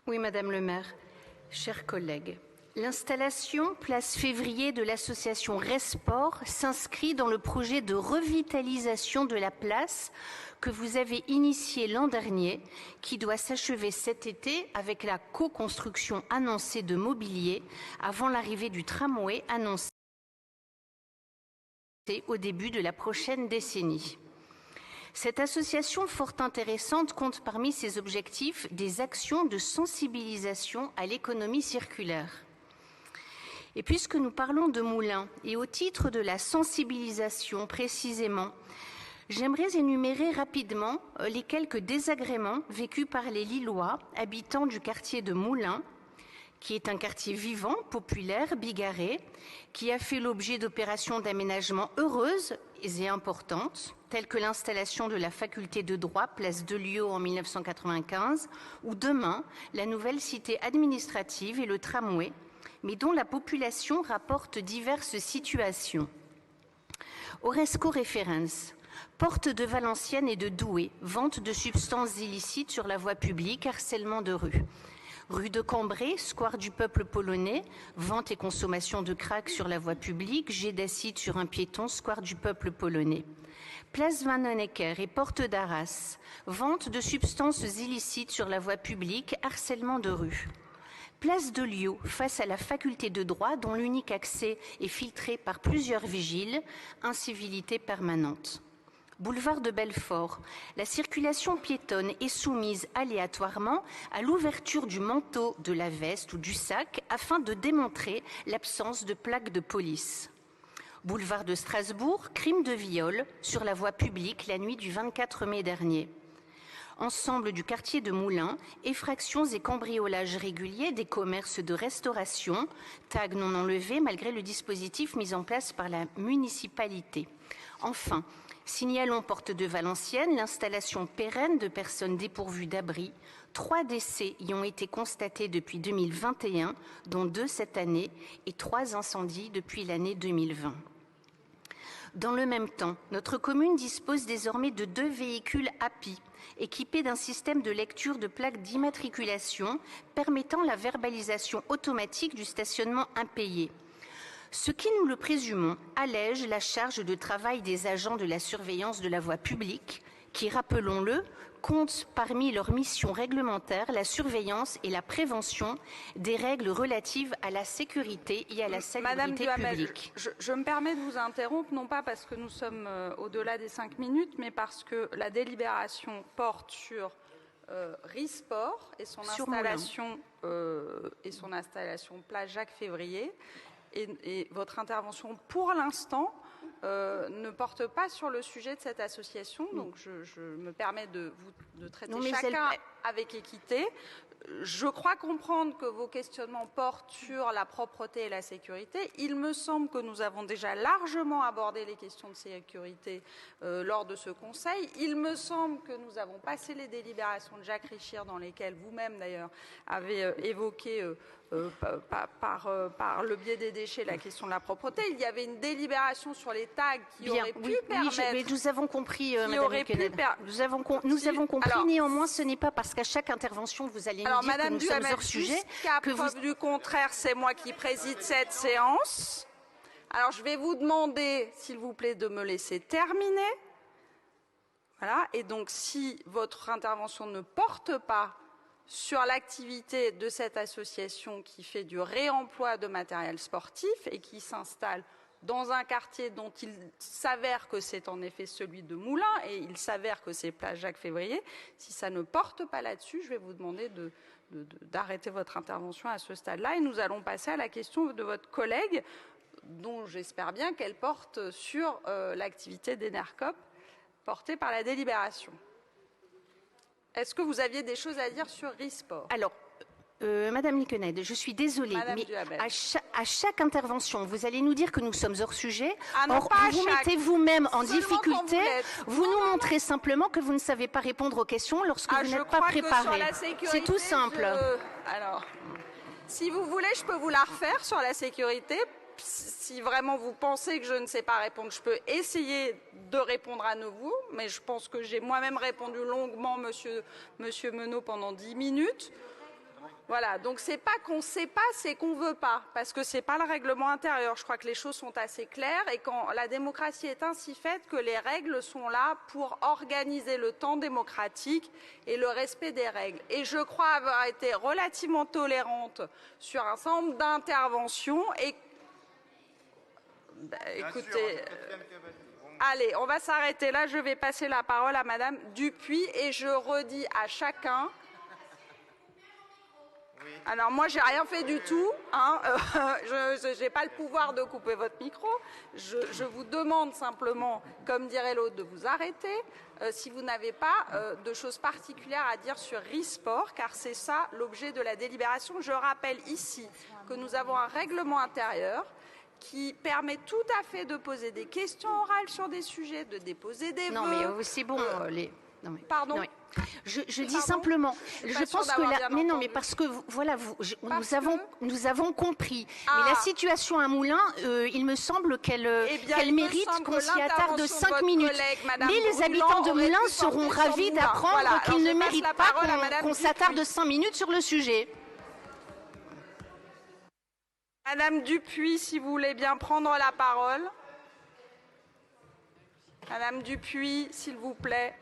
Oui, Madame le maire, chers collègues. L'installation place Février de l'association Resport s'inscrit dans le projet de revitalisation de la place que vous avez initié l'an dernier, qui doit s'achever cet été avec la co-construction annoncée de mobilier avant l'arrivée du tramway annoncé au début de la prochaine décennie. Cette association fort intéressante compte parmi ses objectifs des actions de sensibilisation à l'économie circulaire. Et puisque nous parlons de moulins, et au titre de la sensibilisation précisément, j'aimerais énumérer rapidement les quelques désagréments vécus par les Lillois habitants du quartier de Moulins, qui est un quartier vivant, populaire, bigarré, qui a fait l'objet d'opérations d'aménagement heureuses et importantes, telles que l'installation de la faculté de droit, place de Lyon en 1995, ou demain, la nouvelle cité administrative et le tramway, mais dont la population rapporte diverses situations. Oresco Referens, porte de Valenciennes et de Douai, vente de substances illicites sur la voie publique, harcèlement de rue. Rue de Cambrai, square du peuple polonais, vente et consommation de crack sur la voie publique, jet d'acide sur un piéton, square du peuple polonais. Place Van Honecker et porte d'Arras, vente de substances illicites sur la voie publique, harcèlement de rue. Place de Lyon, face à la faculté de droit dont l'unique accès est filtré par plusieurs vigiles, incivilité permanente. Boulevard de Belfort, la circulation piétonne est soumise aléatoirement à l'ouverture du manteau, de la veste ou du sac afin de démontrer l'absence de plaques de police. Boulevard de Strasbourg, crime de viol sur la voie publique la nuit du 24 mai dernier. Ensemble du quartier de Moulins, effractions et cambriolages réguliers des commerces de restauration, tags non enlevés malgré le dispositif mis en place par la municipalité. Enfin, signalons porte de Valenciennes l'installation pérenne de personnes dépourvues d'abri. 3 décès y ont été constatés depuis 2021, dont 2 cette année, et 3 incendies depuis l'année 2020. Dans le même temps, notre commune dispose désormais de 2 véhicules API, équipés d'un système de lecture de plaques d'immatriculation permettant la verbalisation automatique du stationnement impayé. Ce qui, nous le présumons, allège la charge de travail des agents de la surveillance de la voie publique, qui, rappelons-le, comptent parmi leurs missions réglementaires la surveillance et la prévention des règles relatives à la sécurité et à la salubrité publique. Je me permets de vous interrompre, non pas parce que nous sommes au-delà des 5 minutes, mais parce que la délibération porte sur Risport et son installation place Jacques-Février. Et votre intervention, pour l'instant, ne porte pas sur le sujet de cette association. Donc, je me permets de traiter chacun avec équité. Je crois comprendre que vos questionnements portent sur la propreté et la sécurité. Il me semble que nous avons déjà largement abordé les questions de sécurité lors de ce Conseil. Il me semble que nous avons passé les délibérations de Jacques Richir, dans lesquelles vous-même, d'ailleurs, avez évoqué par le biais des déchets la question de la propreté. Il y avait une délibération sur les tags qui aurait pu permettre... Oui, mais nous avons compris, Madame Lequenel. Nous avons compris, alors, néanmoins, ce n'est pas parce qu'à chaque intervention, vous allez nous dire que nous sommes hors sujet. Jusqu'à preuve du contraire, c'est moi qui préside cette séance. Alors, je vais vous demander, s'il vous plaît, de me laisser terminer. Voilà. Et donc, si votre intervention ne porte pas sur l'activité de cette association qui fait du réemploi de matériel sportif et qui s'installe dans un quartier dont il s'avère que c'est en effet celui de Moulins et il s'avère que c'est place Jacques-Février, si ça ne porte pas là-dessus, je vais vous demander d'arrêter votre intervention à ce stade-là et nous allons passer à la question de votre collègue dont j'espère bien qu'elle porte sur l'activité d'Enercop portée par la délibération. Est-ce que vous aviez des choses à dire sur Risport? Alors, Madame Lequenel, je suis désolée, mais à chaque intervention, vous allez nous dire que nous sommes hors sujet. Or, vous mettez vous-même en difficulté. Vous nous montrez simplement que vous ne savez pas répondre aux questions lorsque vous n'êtes pas préparé. C'est tout simple. Alors, si vous voulez, je peux vous la refaire sur la sécurité. Si vraiment vous pensez que je ne sais pas répondre, je peux essayer de répondre à nouveau, mais je pense que j'ai moi-même répondu longuement, monsieur Menot, pendant 10 minutes. Voilà, donc c'est pas qu'on ne sait pas, c'est qu'on ne veut pas, parce que ce n'est pas le règlement intérieur. Je crois que les choses sont assez claires et quand la démocratie est ainsi faite que les règles sont là pour organiser le temps démocratique et le respect des règles. Et je crois avoir été relativement tolérante sur un certain nombre d'interventions et écoutez, allez, on va s'arrêter là. Je vais passer la parole à Madame Dupuis et je redis à chacun. Alors moi, j'ai rien fait du tout. Hein, je n'ai pas le pouvoir de couper votre micro. Je vous demande simplement, comme dirait l'autre, de vous arrêter si vous n'avez pas de choses particulières à dire sur ReSport, car c'est ça l'objet de la délibération. Je rappelle ici que nous avons un règlement intérieur qui permet tout à fait de poser des questions orales sur des sujets, de déposer des vœux. Non, mais c'est bon. Non, mais, Pardon. Non, mais, je dis simplement, je pense que là, mais non, mais parce que voilà, nous avons compris. Mais la situation à Moulins, il me semble qu'elle mérite qu'on s'y attarde 5 minutes. Mais les habitants de Moulins seront ravis d'apprendre qu'ils ne méritent pas qu'on s'attarde 5 minutes sur le sujet. Madame Dupuis, si vous voulez bien prendre la parole. Madame Dupuis, s'il vous plaît.